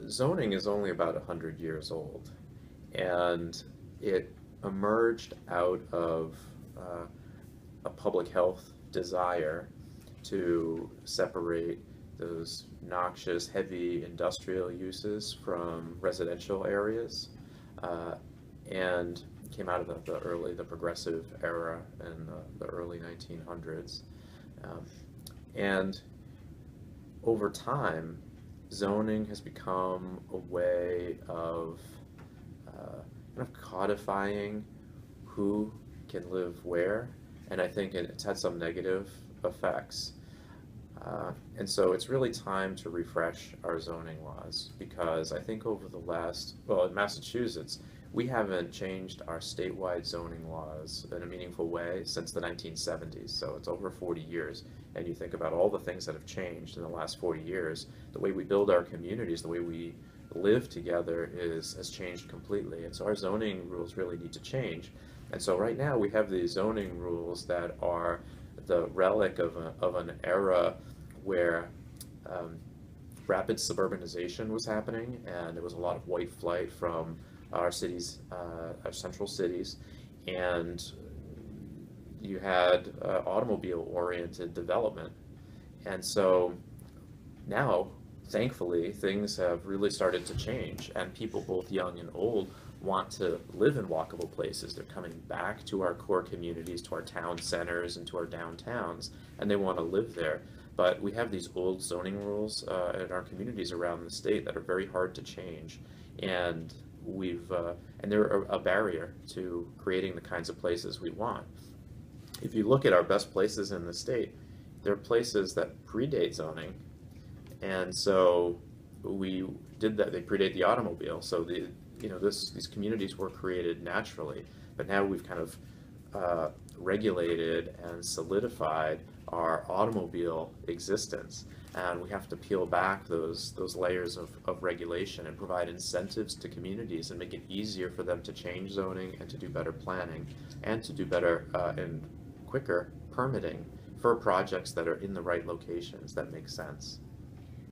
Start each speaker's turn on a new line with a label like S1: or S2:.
S1: Zoning is only about 100 years old, and it emerged out of uh, a public health desire to separate those noxious, heavy industrial uses from residential areas, uh, and came out of the progressive era in the early 1900s. Um, and over time, zoning has become a way of kind of codifying who can live where, and I think it's had some negative effects. And so it's really time to refresh our zoning laws because I think over the last, well, in Massachusetts, we haven't changed our statewide zoning laws in a meaningful way since the 1970s. So it's over 40 years. And you think about all the things that have changed in the last 40 years, the way we build our communities, the way we live together has changed completely. And so our zoning rules really need to change. And so right now we have these zoning rules that are the relic of an era where um, rapid suburbanization was happening, and there was a lot of white flight from our cities, our central cities, and you had automobile-oriented development. And so now, thankfully, things have really started to change, and people, both young and old, want to live in walkable places. They're coming back to our core communities, to our town centers, and to our downtowns, and they want to live there. But we have these old zoning rules in our communities around the state that are very hard to change, and and they're a barrier to creating the kinds of places we want. If you look at our best places in the state, they're places that predate zoning, and so we did that. They predate the automobile, so these communities were created naturally, but now we've kind of regulated and solidified our automobile existence, and we have to peel back those layers of regulation and provide incentives to communities and make it easier for them to change zoning and to do better planning and to do better and quicker permitting for projects that are in the right locations that make sense.